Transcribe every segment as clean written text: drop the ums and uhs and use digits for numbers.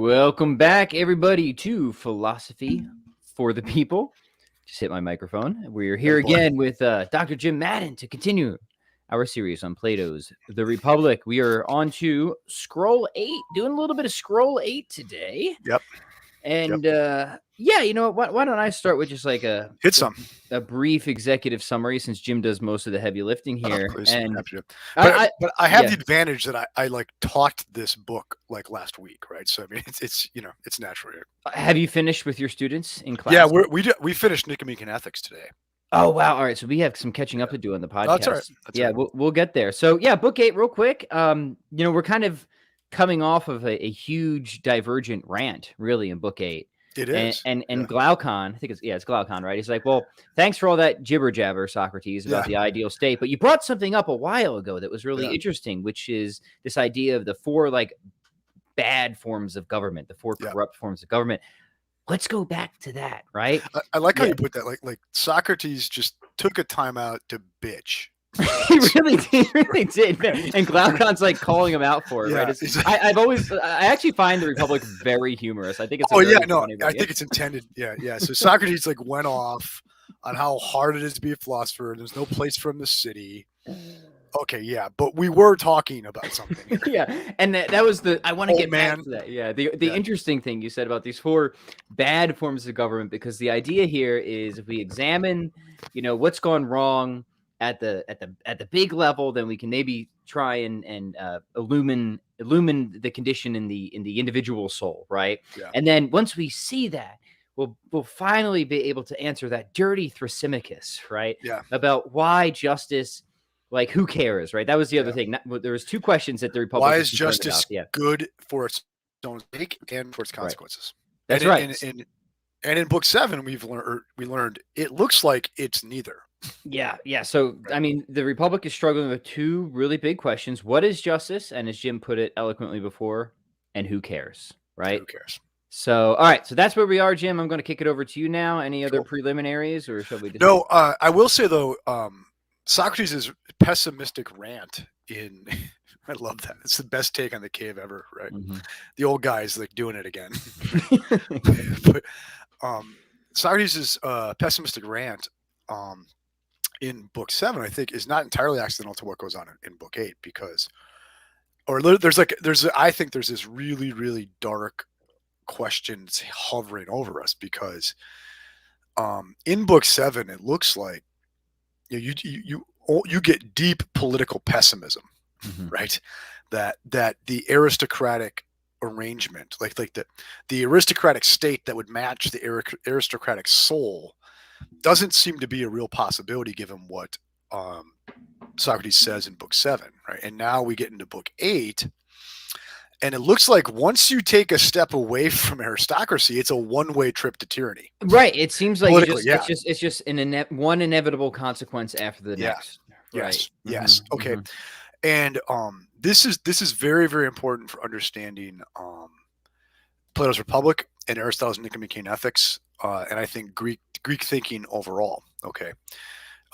Welcome back, everybody, to Philosophy for the People. Just hit my microphone. We're here again with Dr. Jim Madden to continue our series on Plato's The Republic. We are on to Scroll 8, doing a little bit of Scroll 8 today. Yep. And yeah, you know, why don't I start with just like a brief executive summary, since Jim does most of the heavy lifting here. But I have the advantage that I like taught this book like last week, right? So I mean, it's it's natural. Have you finished with your students in class? Yeah, we finished Nicomachean Ethics today. Oh wow! All right, so we have some catching up to do on the podcast. That's all right. Yeah, we'll get there. So yeah, book 8, real quick. We're kind of coming off of a huge divergent rant, really, in book 8. It is. And Glaucon, I think it's Glaucon, right? He's like, well, thanks for all that jibber jabber, Socrates, about the ideal state, but you brought something up a while ago that was really interesting, which is this idea of the 4 like bad forms of government, the 4 corrupt forms of government. Let's go back to that, right? I like how you put that. Like Socrates just took a time out to bitch. He really did. And Glaucon's like calling him out for it, right? I actually find the Republic very humorous. I think it's I think it's intended. Yeah. So Socrates like went off on how hard it is to be a philosopher. There's no place for him in the city. Okay, yeah, but we were talking about something here. Yeah, and that was I want to get back to that. Yeah, the interesting thing you said about these 4 bad forms of government, because the idea here is if we examine, what's gone wrong at the big level, then we can maybe try and illumine the condition in the individual soul, right? Yeah. And then once we see that, we'll finally be able to answer that dirty Thrasymachus, right? Yeah. About why justice, like, who cares, right? That was the other thing. There was 2 questions that the Republic. Why is justice good for its own sake and for its consequences? Right. That's right. And in book 7, we learned it looks like it's neither. Yeah. So, I mean, the Republic is struggling with 2 really big questions. What is justice? And as Jim put it eloquently before, and who cares, right? Who cares? So, all right. So that's where we are, Jim. I'm going to kick it over to you now. Any other preliminaries, or shall we? No, I will say, though, Socrates' pessimistic rant in I love that. It's the best take on the cave ever, right? Mm-hmm. The old guy's like doing it again. But Socrates' pessimistic rant in book 7, I think, is not entirely accidental to what goes on in book 8, because I think there's this really, really dark questions hovering over us, because in book 7 it looks like you get deep political pessimism, right? That the aristocratic arrangement, like the aristocratic state that would match the aristocratic soul, doesn't seem to be a real possibility given what Socrates says in book 7, right? And now we get into book 8, and it looks like once you take a step away from aristocracy, it's a one-way trip to tyranny. Right. It seems like it's just one inevitable consequence after the next. Yes. Right. Yes. Okay. And this is very, very important for understanding Plato's Republic and Aristotle's Nicomachean Ethics, and I think Greek thinking overall. Okay.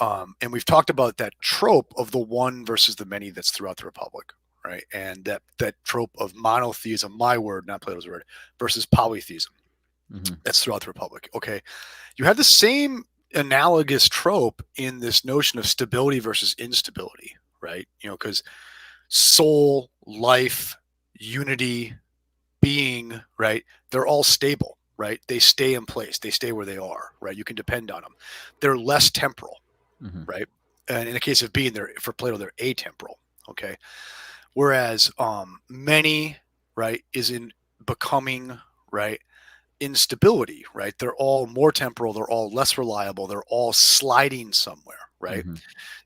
And we've talked about that trope of the one versus the many that's throughout the Republic, right? And that trope of monotheism, my word, not Plato's word, versus polytheism. That's throughout the Republic. Okay. You have the same analogous trope in this notion of stability versus instability, right? Because soul, life, unity, being, right? They're all stable, right? They stay in place. They stay where they are, right? You can depend on them. They're less temporal, right? And in the case of being, for Plato, they're atemporal, okay? Whereas many, right, is in becoming, right, instability, right? They're all more temporal. They're all less reliable. They're all sliding somewhere, right?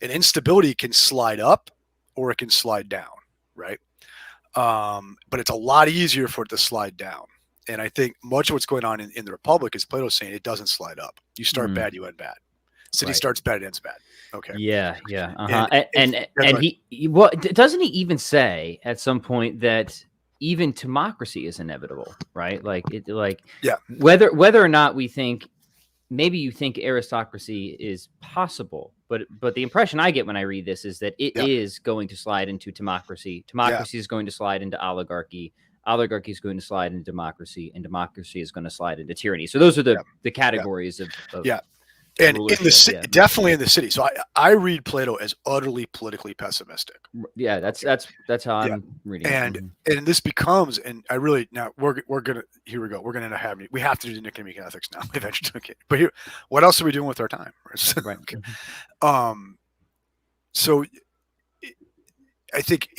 And instability can slide up or it can slide down, right? But it's a lot easier for it to slide down. And I think much of what's going on in the Republic is Plato saying it doesn't slide up. You start bad, you end bad. City starts bad, it ends bad. Okay. Yeah. And doesn't he even say at some point that even democracy is inevitable, right? Whether or not we think, maybe you think aristocracy is possible, but the impression I get when I read this is that it is going to slide into democracy. Democracy is going to slide into oligarchy. oligarchy is going to slide into democracy, and democracy is going to slide into tyranny. So those are the categories of and in the definitely in the city. So I read Plato as utterly politically pessimistic. Yeah, that's how I'm reading. And this becomes, and I really, now we're gonna, here we go. We're gonna end up having, we have to do the Nicomachean Ethics now eventually. Okay, but here, what else are we doing with our time? Right. Okay. So I think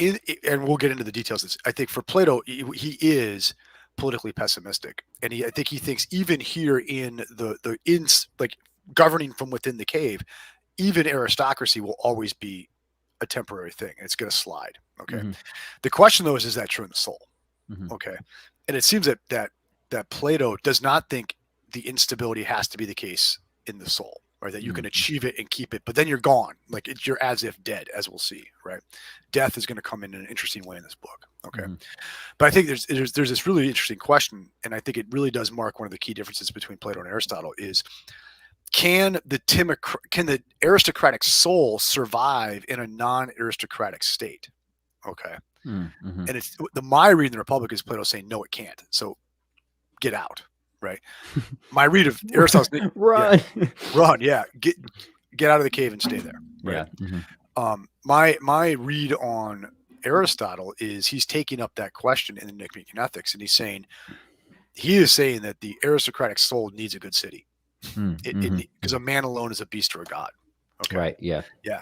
and we'll get into the details of this. I think for Plato, he is politically pessimistic, and I think he thinks even here in like governing from within the cave, even aristocracy will always be a temporary thing. It's going to slide. Okay. The question though is that true in the soul? Okay. And it seems that Plato does not think the instability has to be the case in the soul, or that you can achieve it and keep it, but then you're gone. Like you're as if dead, as we'll see, right? Death is going to come in an interesting way in this book. Okay. But I think there's this really interesting question. And I think it really does mark one of the key differences between Plato and Aristotle is, can the aristocratic soul survive in a non-aristocratic state? Okay. And it's my read in the Republic is Plato saying, no, it can't. So get out. Right. My read of Aristotle's run. Yeah. Get out of the cave and stay there. Right. Yeah. My read on Aristotle is he's taking up that question in the Nicomachean Ethics, and he is saying that the aristocratic soul needs a good city. Because a man alone is a beast or a god. Okay. Right. Yeah. Yeah.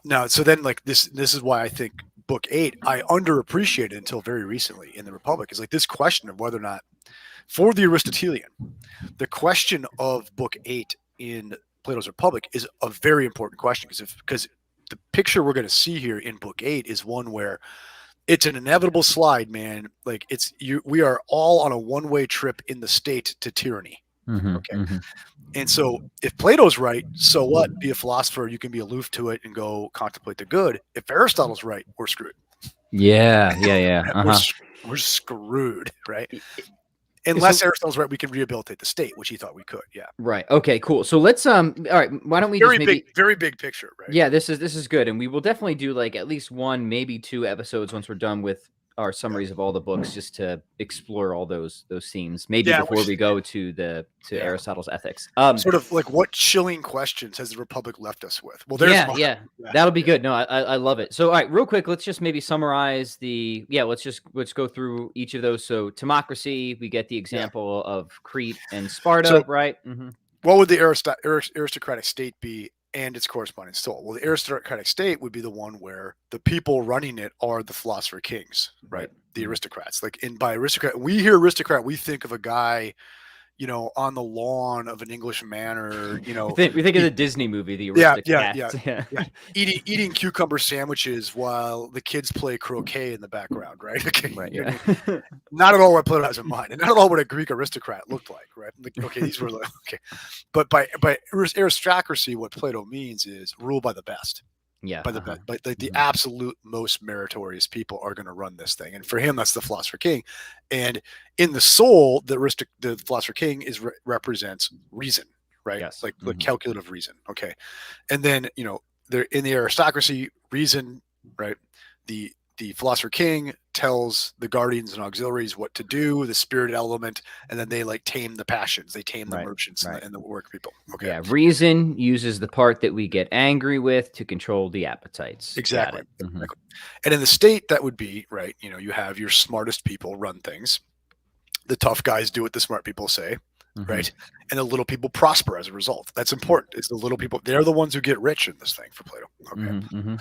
Now, so then like this is why I think book 8, I underappreciated until very recently in the Republic, is like this question of whether or not, for the Aristotelian, the question of book 8 in Plato's Republic is a very important question, because the picture we're going to see here in book 8 is one where it's an inevitable slide, man. Like we are all on a one-way trip in the state to tyranny. Okay. And so if Plato's right, so what? Be a philosopher, you can be aloof to it and go contemplate the good. If Aristotle's right, we're screwed. Yeah. We're screwed, right? Unless Aristotle's right, we can rehabilitate the state, which he thought we could. Yeah. Right. Okay, cool. So let's all right, why don't we very big picture, right? Yeah, this is good. And we will definitely do like at least 1, maybe 2 episodes once we're done with our summaries of all the books, just to explore all those themes. Maybe before we go to Aristotle's Ethics. Sort of like, what chilling questions has the Republic left us with? Well, there's that'll be good. No, I love it. So all right, real quick, let's just maybe summarize let's go through each of those. So democracy, we get the example of Crete and Sparta, right? What would the aristocratic state be and its corresponding soul? Well, the aristocratic state would be the one where the people running it are the philosopher kings, right? The aristocrats. Like, by aristocrat, we hear aristocrat, we think of a guy, on the lawn of an English manor, we think of the Disney movie, The Aristocats. Yeah. Eating cucumber sandwiches while the kids play croquet in the background, right? Okay. Right. Yeah. Not at all what Plato has in mind, and not at all what a Greek aristocrat looked like, right? Like, okay, these were like, okay, but by aristocracy, what Plato means is rule by the best. Yeah, by the but like the absolute most meritorious people are going to run this thing, and for him, that's the philosopher king. And in the soul, the philosopher king represents reason, right? Yes. Like the calculative reason. Okay, and then they're in the aristocracy, reason, right? The philosopher king tells the guardians and auxiliaries what to do, the spirited element, and then they like tame the passions, they tame the merchants and the work people. Okay. Yeah, reason uses the part that we get angry with to control the appetites. Exactly. Exactly. And in the state, that would be, right, you have your smartest people run things. The tough guys do what the smart people say, right? And the little people prosper as a result. That's important. It's the little people, they're the ones who get rich in this thing for Plato. Okay.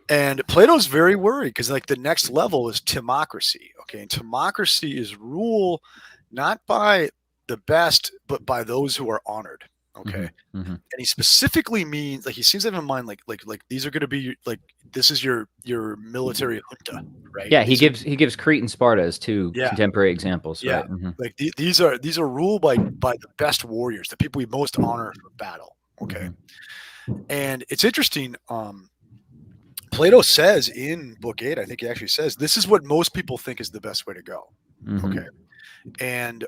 And Plato's very worried because like the next level is timocracy. Okay. And timocracy is rule not by the best, but by those who are honored. Okay. And he specifically means, like, he seems to have in mind, like these are going to be like, this is your military junta, right? Yeah. He gives Crete and Sparta as 2 contemporary examples. Yeah. Right? Like these are ruled by the best warriors, the people we most honor for battle. Okay. And it's interesting. Plato says in book 8, I think he actually says, this is what most people think is the best way to go. Okay. And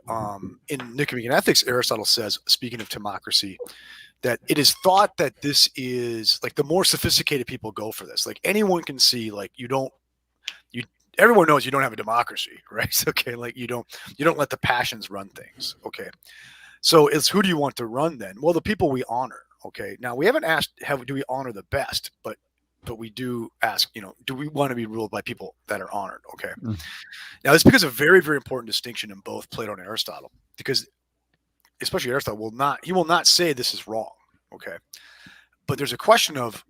in Nicomachean Ethics, Aristotle says, speaking of timocracy, that it is thought that this is like the more sophisticated people go for this. Like anyone can see, like everyone knows you don't have a democracy, right? Okay, like you don't let the passions run things. Okay, so it's who do you want to run then? Well, the people we honor. Okay, now we haven't asked do we honor the best, but we do ask, do we want to be ruled by people that are honored? Okay, now this becomes a very, very important distinction in both Plato and Aristotle, because especially Aristotle will not say this is wrong. Okay, but there's a question of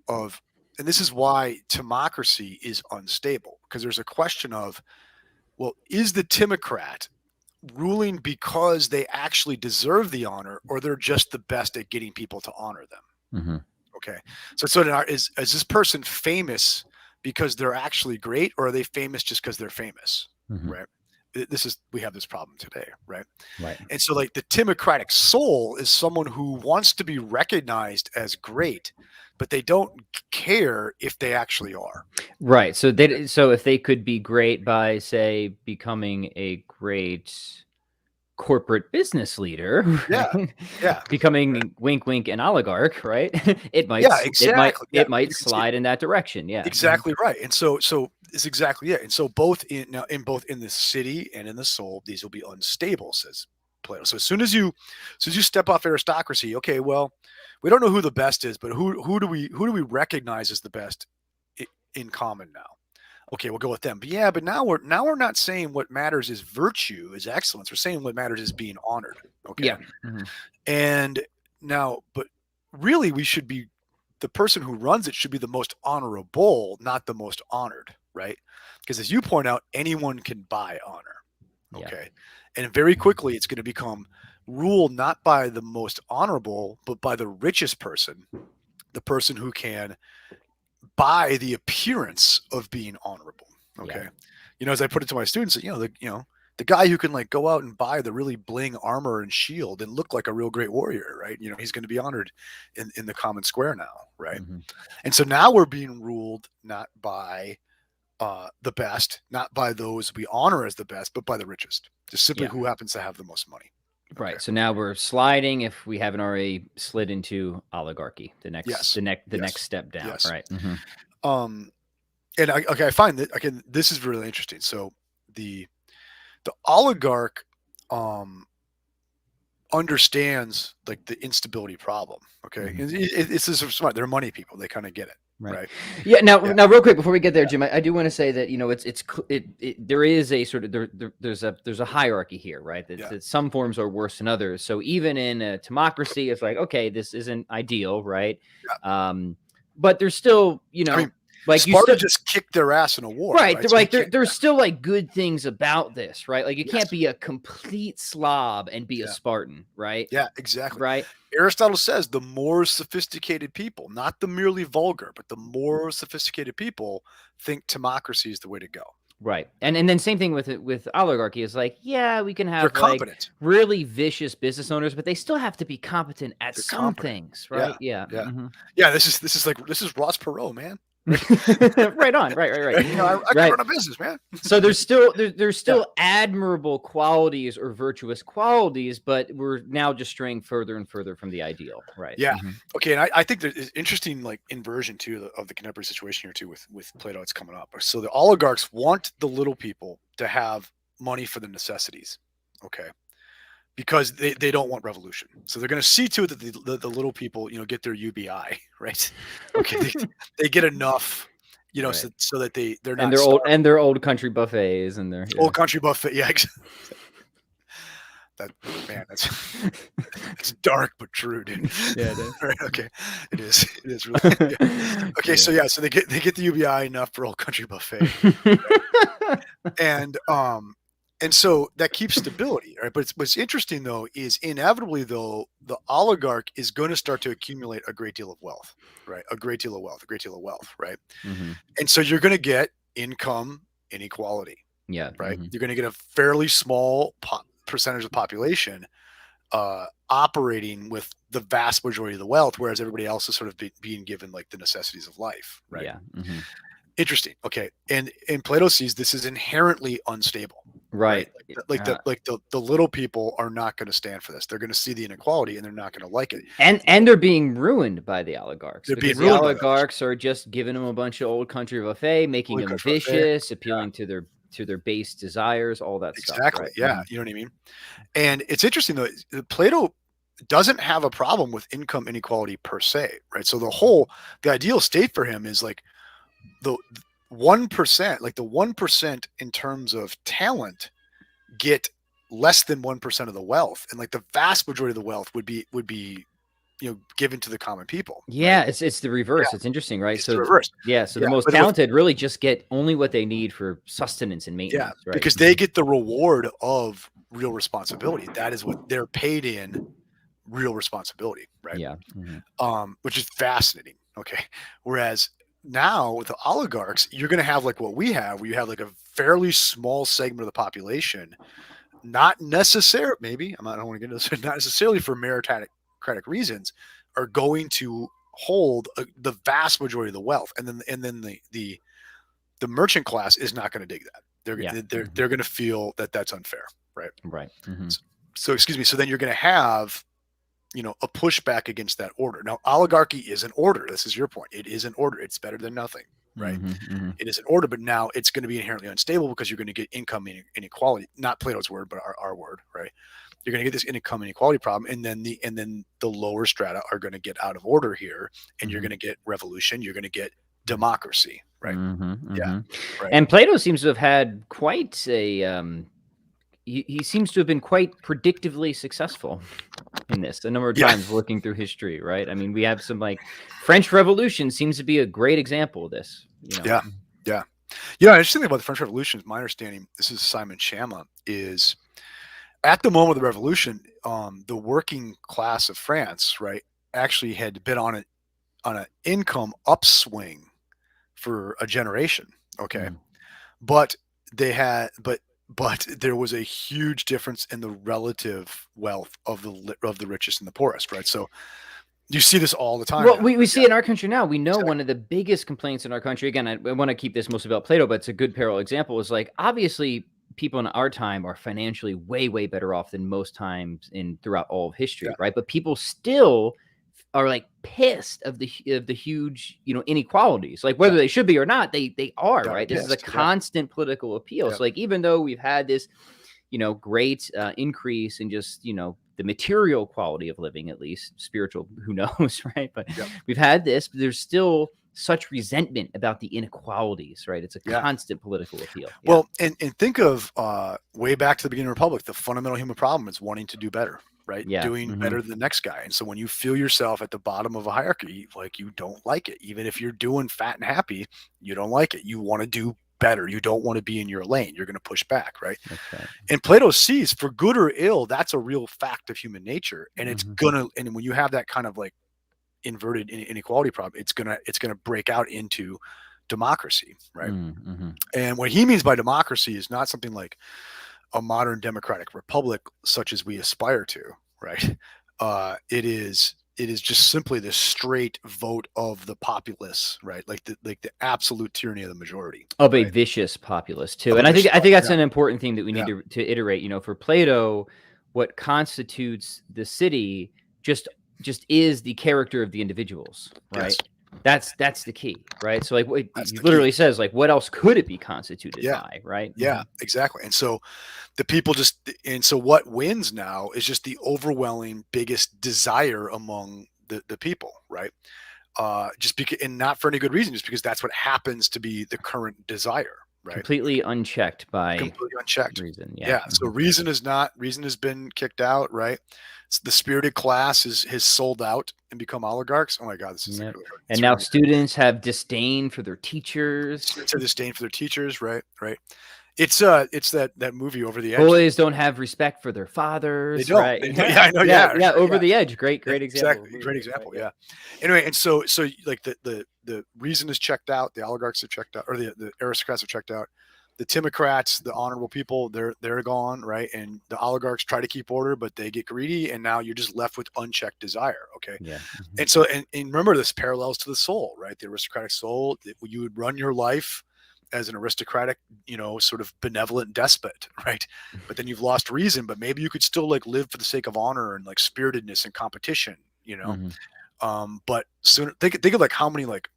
and this is why timocracy is unstable, because there's a question of, well, is the timocrat ruling because they actually deserve the honor, or they're just the best at getting people to honor them? Okay, so is this person famous because they're actually great, or are they famous just because they're famous? Right. We have this problem today, right? And so like the timocratic soul is someone who wants to be recognized as great, but they don't care if they actually are. Right. So if they could be great by, say, becoming a great corporate business leader, right? Becoming wink wink an oligarch, right? It might slide in that direction. Yeah. Exactly right. And so it's exactly it. And so both in the city and in the soul, these will be unstable, says Plato. So as soon as you step off aristocracy, okay, well, we don't know who the best is, but who do we recognize as the best in common now? Okay, we'll go with them. But now we're not saying what matters is virtue, is excellence. We're saying what matters is being honored. Okay. Yeah. And now, but really, the person who runs it should be the most honorable, not the most honored, right? Because as you point out, anyone can buy honor. Okay. And very quickly, it's going to become ruled not by the most honorable, but by the richest person, the person who can buy the appearance of being honorable. Okay. As I put it to my students, the guy who can like go out and buy the really bling armor and shield and look like a real great warrior, right? He's going to be honored in the common square now, right? And so now we're being ruled not by the best, not by those we honor as the best, but by the richest, just simply who happens to have the most money. Right. Okay. So now we're sliding, if we haven't already slid, into oligarchy, the next step down. Yes. Right. And I find that this is really interesting. So the oligarch understands like the instability problem. Okay, it's smart. They're money people. They kind of get it. Right. Yeah. Now, real quick before we get there, Jim, I do want to say that there is a sort of there's a hierarchy here, right? That some forms are worse than others. So even in a democracy, it's like, okay, this isn't ideal, right? But there's still, like Sparta just kicked their ass in a war, right? So there's still like good things about this, right? Like you can't be a complete slob and be a Spartan, right? Yeah, exactly. Right. Aristotle says the more sophisticated people, not the merely vulgar, but the more sophisticated people think democracy is the way to go. Right. And then same thing with oligarchy is like, we can have like really vicious business owners, but they still have to be competent at some things, right? Yeah. This is Ross Perot, man. Right on. Right. I can run a business, man. So there's still admirable qualities or virtuous qualities, but we're now just straying further and further from the ideal, right? Yeah. Okay, and I think there's interesting like inversion too of the contemporary situation here too with Plato. It's coming up. So the oligarchs want the little people to have money for the necessities. Okay. Because they don't want revolution. So they're going to see to it that the little people, get their UBI, right? Okay. they get enough, so that they're not their old country buffets and their old country buffet. Yeah. That's dark, but true, dude. Yeah, it is. Right, okay. It is really. Yeah. Okay. So so they get the UBI enough for old country buffet. Right? And so that keeps stability, right? But what's interesting, though, is inevitably, though, the oligarch is going to start to accumulate a great deal of wealth, right? A great deal of wealth, right? And so you're going to get income inequality, right? You're going to get a fairly small percentage of the population operating with the vast majority of the wealth, whereas everybody else is sort of being given like the necessities of life, right? Interesting. Okay. And Plato sees this is inherently unstable. Right. Like the little people are not going to stand for this. They're going to see the inequality and they're not going to like it. And they're being ruined by the oligarchs. They're because being the ruined oligarchs are just giving them a bunch of old country buffet, making them vicious, appealing to their base desires, all that stuff. Exactly. Right? Yeah. You know what I mean? And it's interesting though, Plato doesn't have a problem with income inequality per se, right? So the ideal state for him is like the 1%, like the 1% in terms of talent get less than 1% of the wealth, and like the vast majority of the wealth would be given to the common people. Yeah, right? it's the reverse. Yeah. It's interesting, right? It's the reverse. Yeah, so the most talented really just get only what they need for sustenance and maintenance, right? Because they get the reward of real responsibility. That is what they're paid in, real responsibility, right? Yeah. Which is fascinating. Okay. Whereas now with the oligarchs, you're going to have like what we have, where you have like a fairly small segment of the population, not necessarily, maybe, I don't want to get into this, not necessarily for meritocratic reasons, are going to hold the vast majority of the wealth. And then the merchant class is not going to dig that. They're going to feel that that's unfair. Right. Right. So excuse me. So then you're going to have, a pushback against that order. Now, oligarchy is an order. This is your point. It is an order. It's better than nothing, right? It is an order, but now it's going to be inherently unstable because you're going to get income inequality, not Plato's word, but our word, right? You're going to get this income inequality problem. And then the lower strata are going to get out of order here, and you're going to get revolution. You're going to get democracy, right? Yeah. Right. And Plato seems to have had quite a, he seems to have been quite predictively successful in this a number of times looking through history, right? I mean, we have some like French Revolution seems to be a great example of this. Yeah. Interesting thing about the French Revolution is my understanding, this is Simon Schama, is at the moment of the revolution, the working class of France, right, actually had been on an income upswing for a generation. Okay. But there was a huge difference in the relative wealth of the richest and the poorest, right? So you see this all the time. Well, we see it in our country now. We know one of the biggest complaints in our country, again, I want to keep this mostly about Plato, but it's a good parallel example, is like, obviously, people in our time are financially way, way better off than most times throughout all of history, right? But people still are like pissed of the huge, inequalities, like whether they should be or not, they are, right? This is a constant political appeal. So like, even though we've had this, great increase in just, the material quality of living, at least spiritual, who knows, right? But we've had this, but there's still such resentment about the inequalities, right? It's a constant political appeal. Well, and think of way back to the beginning of the Republic, the fundamental human problem is wanting to do better. Right? Doing better than the next guy. And so when you feel yourself at the bottom of a hierarchy, like, you don't like it, even if you're doing fat and happy, you don't like it. You want to do better. You don't want to be in your lane. You're going to push back. Right. And Plato sees, for good or ill, that's a real fact of human nature. And it's and when you have that kind of like inverted inequality problem, it's going to break out into democracy. Right. And what he means by democracy is not something like a modern democratic republic such as we aspire to, right? It is just simply the straight vote of the populace, right? Like the absolute tyranny of the majority. Of a vicious populace too. And I think that's an important thing that we need to iterate. For Plato, what constitutes the city just is the character of the individuals, right? That's the key, right? So like, he literally says, like, what else could it be constituted by, right? Yeah, exactly. And so the people so what wins now is just the overwhelming biggest desire among the people, right? Just because, and not for any good reason, just because that's what happens to be the current desire, right? Completely unchecked reason. So reason has been kicked out, right? The spirited class has sold out and become oligarchs. Oh my God, this is really hard. And now students have disdain for their teachers. Students have disdain for their teachers, right? It's that movie Over the Edge. Boys don't have respect for their fathers. They don't. Right? I know. Over the Edge. Great example. Exactly. Great example. Yeah. Anyway, and so like the reason is checked out. The oligarchs are checked out, or the aristocrats are checked out. the Timocrats, the honorable people, they're gone, right? And the oligarchs try to keep order, but they get greedy, and now you're just left with unchecked desire. Okay. Yeah. And so, and remember, this parallels to the soul, right? The aristocratic soul. You would run your life as an aristocratic, sort of benevolent despot, right? But then you've lost reason. But maybe you could still like live for the sake of honor and like spiritedness and competition, But soon, think of like how many like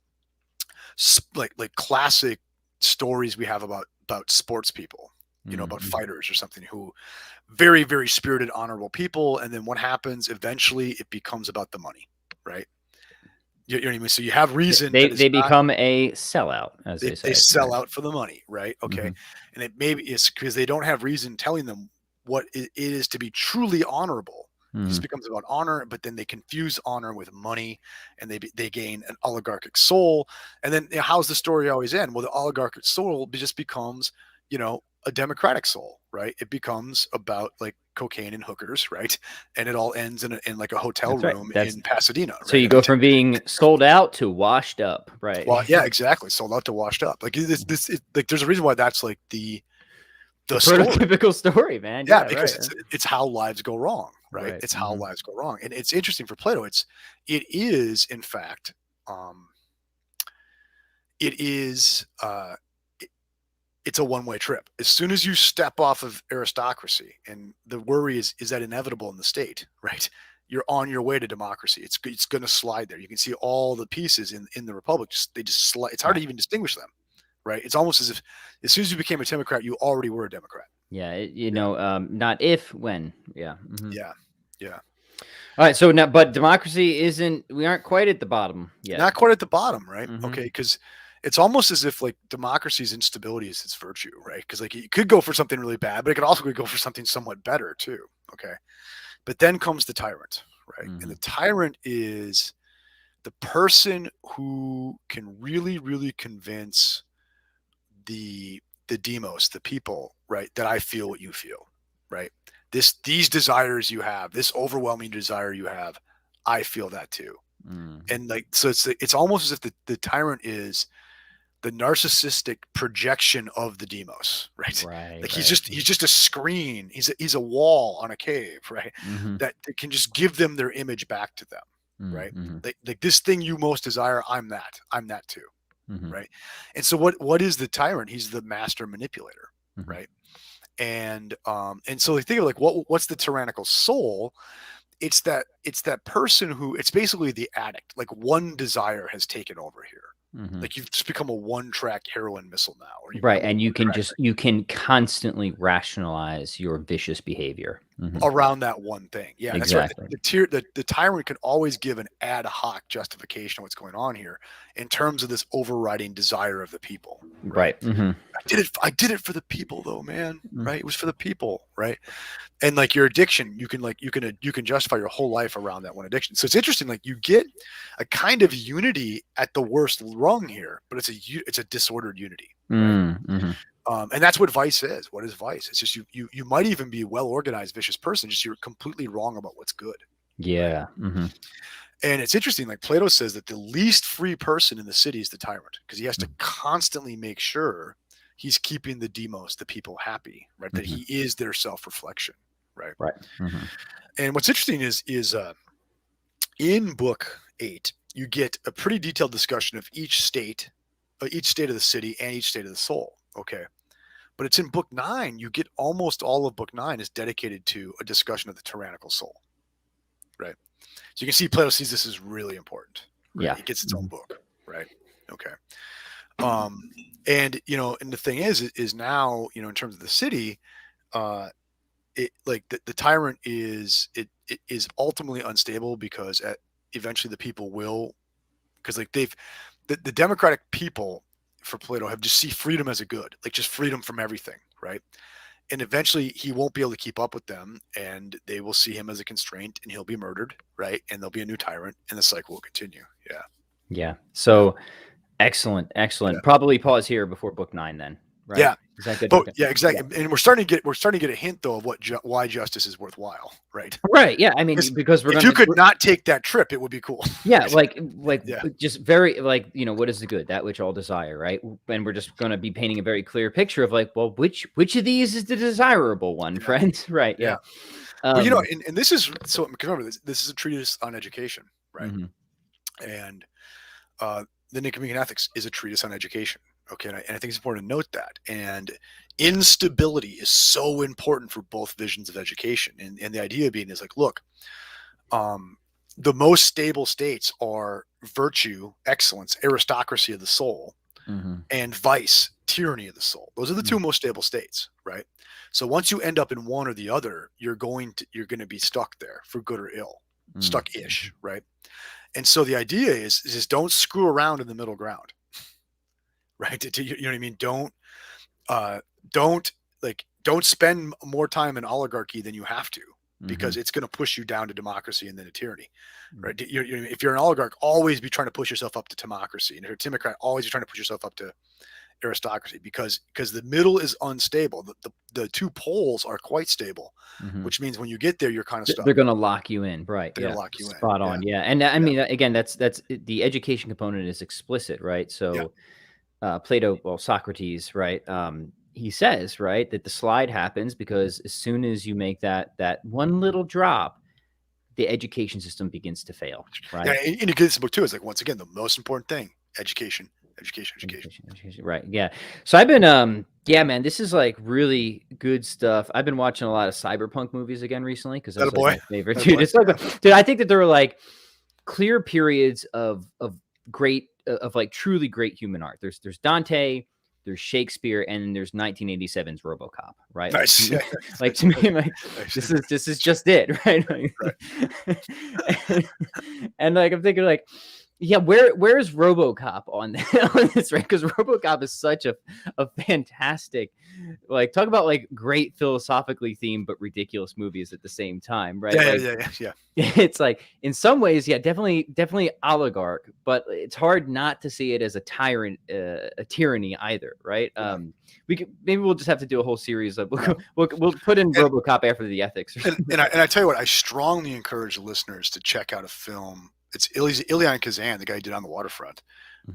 classic stories we have about sports people, about fighters or something, who very, very spirited, honorable people. And then what happens? Eventually it becomes about the money, right? You know what I mean? So you have reason. They become a sellout, as they say. They sell out for the money, right? Okay. And it's because they don't have reason telling them what it is to be truly honorable. It just becomes about honor, but then they confuse honor with money, and they gain an oligarchic soul. And then how's the story always end? Well, the oligarchic soul just becomes, a democratic soul, right? It becomes about like cocaine and hookers, right? And it all ends in like a hotel room in Pasadena. So you go from being sold out to washed up, right? Well, yeah, exactly. Sold out to washed up. Like like there's a reason why that's like the prototypical story, man. Yeah, because it's how lives go wrong, right? It's how lives go wrong. And it's interesting for Plato. It is in fact, it's a one-way trip. As soon as you step off of aristocracy, and the worry is that inevitable in the state, right? You're on your way to democracy. It's going to slide there. You can see all the pieces in the republic. They just slide. It's hard to even distinguish them, right? It's almost as if as soon as you became a Democrat, you already were a Democrat. Yeah, not if, when. Yeah. Yeah. All right. So now, but democracy we aren't quite at the bottom yet. Not quite at the bottom, right? Okay, because it's almost as if like democracy's instability is its virtue, right? Because like it could go for something really bad, but it could also go for something somewhat better too. Okay. But then comes the tyrant, right? And the tyrant is the person who can really, really convince the demos, the people, right, that I feel what you feel, right? These desires you have, this overwhelming desire you have, I feel that too. And like, so it's almost as if the tyrant is the narcissistic projection of the demos, right? Like he's just a screen. He's a wall on a cave, right? That can just give them their image back to them, right? Like this thing you most desire, I'm that too, right? And so what is the tyrant? He's the master manipulator, right? And so they think of like what's the tyrannical soul? It's that person who, it's basically the addict. Like one desire has taken over here. Like you've just become a one-track heroin missile now, right? And you can constantly rationalize your vicious behavior around that one thing. Yeah, exactly. That's right. The tyrant can always give an ad hoc justification of what's going on here in terms of this overriding desire of the people. Right. I did it for the people, though, man. Right? It was for the people, right? And like your addiction, you can justify your whole life around that one addiction. So it's interesting. Like you get a kind of unity at the worst rung here, but it's a disordered unity. Right? And that's what vice is. What is vice? It's just you might even be a well-organized, vicious person, just you're completely wrong about what's good. Yeah. Right? And it's interesting. Like Plato says that the least free person in the city is the tyrant, because he has to constantly make sure he's keeping the demos, the people, happy, right? That he is their self-reflection, right? Right. And what's interesting is in book 8, you get a pretty detailed discussion of each state of the city and each state of the soul. Okay. But it's in book 9, you get almost all of book 9 is dedicated to a discussion of the tyrannical soul. Right. So you can see Plato sees this as really important. Right? Yeah. It gets its own book. Right. Okay. And and the thing is now, in terms of the city, it like the tyrant is ultimately unstable, because eventually the people will, because like the democratic people for Plato have just see freedom as a good, like just freedom from everything, right? And eventually he won't be able to keep up with them, and they will see him as a constraint, and he'll be murdered, right? And there'll be a new tyrant, and the cycle will continue. Yeah. Yeah. So excellent. Yeah. Probably pause here before book 9 then. right? Yeah. Is that good? But Okay. yeah, exactly. Yeah. And we're starting to get a hint though of why justice is worthwhile, right? Right. Yeah. I mean, because if you could not take that trip, it would be cool. yeah, like Yeah. just very like, what is the good? That which all desire, right? And we're just going to be painting a very clear picture of like, well, which of these is the desirable one, Yeah. friends? Right. Yeah. Well, and this is so remember this is a treatise on education, right? Mhm. And the Nicomachean Ethics is a treatise on education. Okay, and I think it's important to note that. And instability is so important for both visions of education. And the idea being is like, look, the most stable states are virtue, excellence, aristocracy of the soul, Mhm. and vice, tyranny of the soul. Those are the two most stable states, right? So once you end up in one or the other, you're going to be stuck there for good or ill, stuck-ish, right? And so the idea is don't screw around in the middle ground, right? You know what I mean? Don't don't spend more time in oligarchy than you have to, because it's going to push you down to democracy and then to tyranny, right? If you're an oligarch, always be trying to push yourself up to democracy, and if you're a democrat, always be trying to push yourself up to aristocracy, because the middle is unstable. The two poles are quite stable, which means when you get there, you're kind of stuck. They're going to lock you in, right? They're Yeah, gonna lock you in. spot on. Yeah, and I mean, again, that's the education component is explicit, right? So, Plato, well, Socrates, right? He says, right, that the slide happens because as soon as you make that one little drop, the education system begins to fail, right? Yeah, and you get this book too. It's like, once again, the most important thing: education. Right. Yeah. So I've been, yeah, man, this is like really good stuff. I've been watching a lot of cyberpunk movies again recently because that's like my favorite, dude. It's like, dude, I think that there were like clear periods of great, of like truly great human art. There's Dante, there's Shakespeare, and there's 1987's RoboCop, right? Nice. Like to me, like this is just it, right? Like, and like I'm thinking like, yeah, where's RoboCop on this, right? Because RoboCop is such a fantastic, like, talk about like great philosophically themed but ridiculous movies at the same time, right? Yeah. It's like in some ways, yeah, definitely oligarch, but it's hard not to see it as a tyranny either, right? Maybe we'll just have to do a whole series of we'll put in RoboCop after the ethics. And I tell you what, I strongly encourage listeners to check out a film. It's Ilyan Kazan, the guy who did On the Waterfront,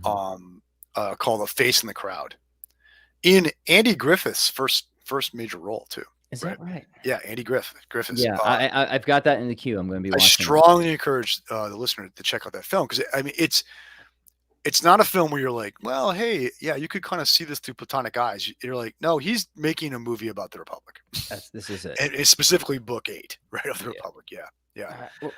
called A Face in the Crowd, in Andy Griffith's first major role too. Is that right? Yeah, Andy Griffiths. Yeah, I've got that in the queue. I'm going to be watching. I strongly encourage the listener to check out that film, because I mean it's not a film where you're like, well, hey, yeah, you could kind of see this through platonic eyes. You're like, no, he's making a movie about the Republic. This is it, and it's specifically Book 8, right, of the Republic. Yeah. Well,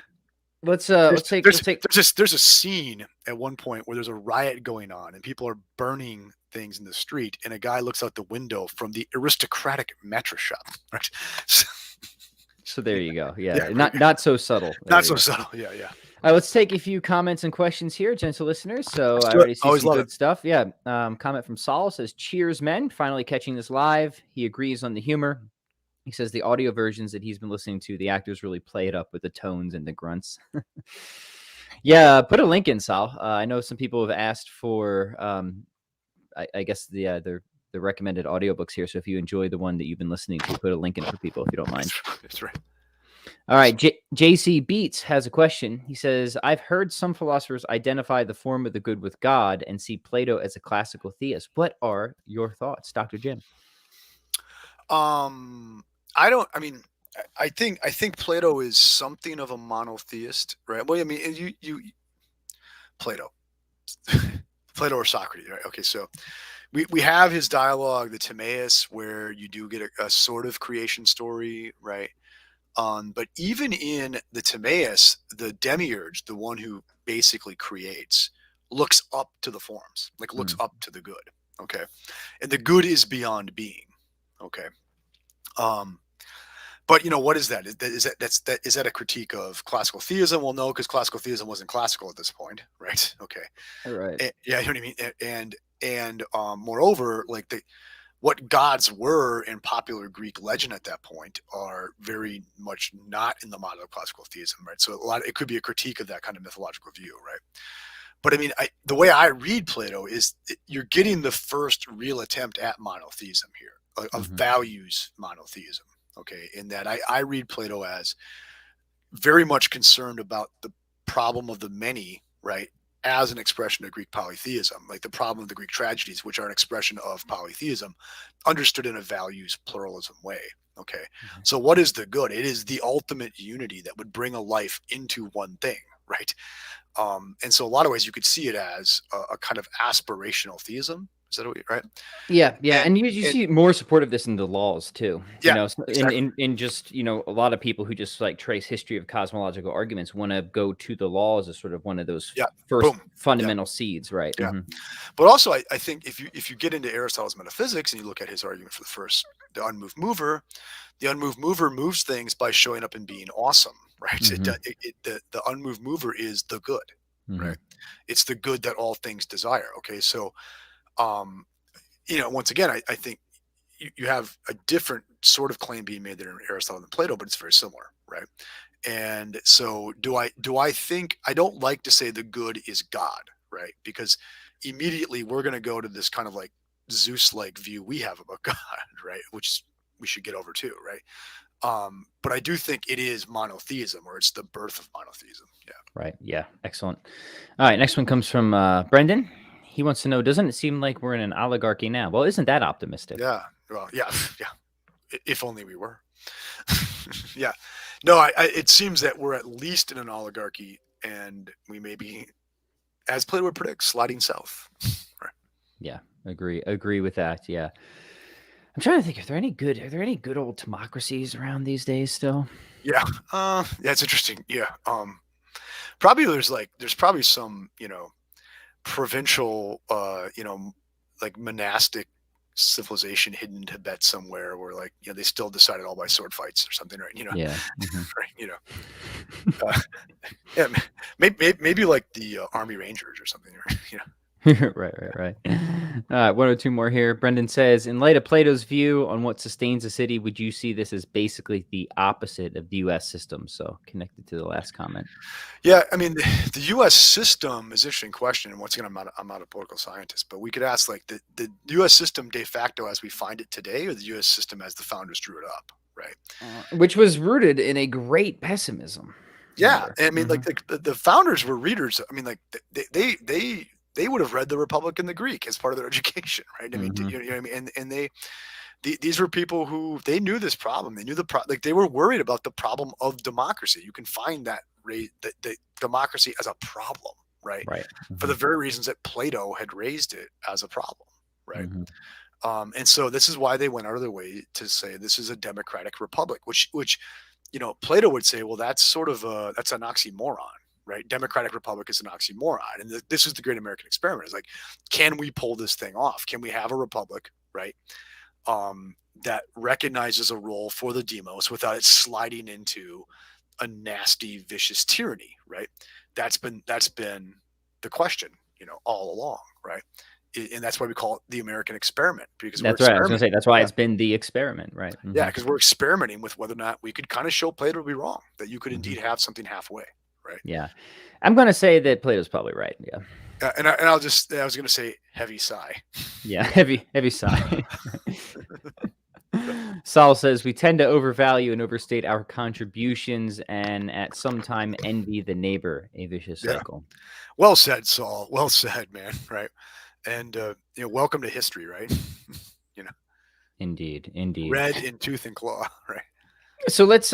let's take. There's a scene at one point where there's a riot going on and people are burning things in the street, and a guy looks out the window from the aristocratic mattress shop, right? So there you go. Yeah, not so subtle. Not so subtle. Yeah. All right, let's take a few comments and questions here, gentle listeners. So I already see some good stuff. Yeah. Comment from Saul says, "Cheers, men! Finally catching this live." He agrees on the humor. He says the audio versions that he's been listening to, the actors really play it up with the tones and the grunts. Yeah, put a link in, Sal. I know some people have asked for, I guess the recommended audiobooks here. So if you enjoy the one that you've been listening to, put a link in for people if you don't mind. That's right. All right, JC Beats has a question. He says, "I've heard some philosophers identify the form of the good with God and see Plato as a classical theist. What are your thoughts, Dr. Jim?" I think Plato is something of a monotheist, right? Well, I mean, you Plato or Socrates, right? Okay, so we have his dialogue, the Timaeus, where you do get a sort of creation story, right? But even in the Timaeus, the demiurge, the one who basically creates, looks up to the forms, like looks up to the good. Okay, and the good is beyond being. Okay. But what is that? Is that a critique of classical theism? Well, no, because classical theism wasn't classical at this point, right? Okay. All right. Yeah, you know what I mean? And moreover, like what gods were in popular Greek legend at that point are very much not in the model of classical theism, right? So it could be a critique of that kind of mythological view, right? But I mean, the way I read Plato is you're getting the first real attempt at monotheism here, of values monotheism. Okay, in that I read Plato as very much concerned about the problem of the many, right, as an expression of Greek polytheism, like the problem of the Greek tragedies, which are an expression of polytheism, understood in a values pluralism way. Okay, so what is the good? It is the ultimate unity that would bring a life into one thing, right? And so a lot of ways you could see it as a kind of aspirational theism. Is that right? Yeah, and you see more support of this in the laws too. Yeah, You know, exactly. in just a lot of people who just like trace history of cosmological arguments want to go to the laws as sort of one of those first Boom. fundamental seeds, right? Yeah. But also, I think if you get into Aristotle's metaphysics and you look at his argument for the unmoved mover, the unmoved mover moves things by showing up and being awesome, right? The unmoved mover is the good, right? It's the good that all things desire. Okay, so once again, I think you have a different sort of claim being made there in Aristotle than Plato, but it's very similar, right? And so do I think, I don't like to say the good is God, right? Because immediately we're going to go to this kind of like Zeus-like view we have about God, right? Which we should get over too, right? But I do think it is monotheism, or it's the birth of monotheism. Yeah. Right. Yeah. Excellent. All right. Next one comes from Brendan. He wants to know, doesn't it seem like we're in an oligarchy now? Well, isn't that optimistic? Yeah. Well, yeah. If only we were. Yeah. No, it seems that we're at least in an oligarchy, and we may be, as Plato would predict, sliding south. Right. Yeah. Agree with that. Yeah. I'm trying to think, are there any good old democracies around these days still? Yeah. That's interesting. Yeah. Probably there's probably some, provincial, like monastic civilization hidden in Tibet somewhere where they still decide it all by sword fights or something, right? Yeah. Right, yeah, maybe like the Army Rangers or something, right? Right. One or two more here. Brendan says, in light of Plato's view on what sustains a city, would you see this as basically the opposite of the U.S. system? So connected to the last comment. Yeah, I mean, the U.S. system is an interesting question. And once again, I'm not a political scientist, but we could ask the U.S. system de facto as we find it today, or the U.S. system as the founders drew it up, right? Which was rooted in a great pessimism. Yeah, I mean, like the founders were readers. I mean, like they would have read the Republic and the Greek as part of their education, right? I mean, you know what I mean? And these were people who they knew this problem. They knew they were worried about the problem of democracy. You can find that the democracy as a problem, right? For the very reasons that Plato had raised it as a problem, right? And so this is why they went out of their way to say this is a democratic republic, which Plato would say, well, that's that's an oxymoron. Right, democratic republic is an oxymoron, and this is the great American experiment. It's like, can we pull this thing off? Can we have a republic, right, that recognizes a role for the demos without it sliding into a nasty, vicious tyranny? Right, that's been the question, all along, right? And that's why we call it the American experiment, because that's right. I was going to say that's why it's been the experiment, right? Yeah, because we're experimenting with whether or not we could kind of show Plato to be wrong, that you could indeed have something halfway. Right. Yeah, I'm going to say that Plato's probably right. Yeah. And I was going to say heavy sigh. Yeah, heavy sigh. Saul says we tend to overvalue and overstate our contributions, and at some time envy the neighbor. A vicious cycle. Well said, Saul. Well said, man. Right. And welcome to history, right? Indeed. Red in tooth and claw, right? So let's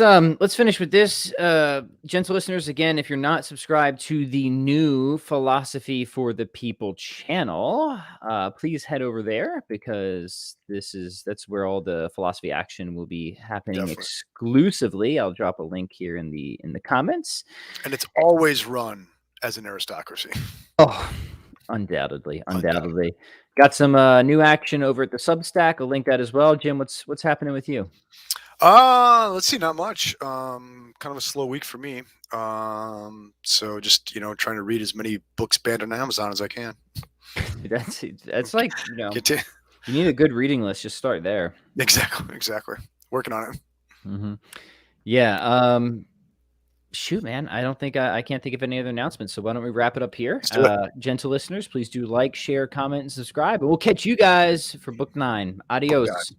finish with this, gentle listeners. Again, if you're not subscribed to the new Philosophy for the People channel, please head over there, because that's where all the philosophy action will be happening exclusively. I'll drop a link here in the comments. And it's always run as an aristocracy. Oh, undoubtedly. Got some new action over at the Substack. I'll link that as well. Jim, what's happening with you? Let's see, not much. Kind of a slow week for me. So just, trying to read as many books banned on Amazon as I can. That's like, you need a good reading list. Just start there. Exactly. Working on it. Yeah. Shoot, man, I don't think I can't think of any other announcements. So why don't we wrap it up here? Let's do it. Gentle listeners, please do like, share, comment, and subscribe. And we'll catch you guys for book 9. Adios.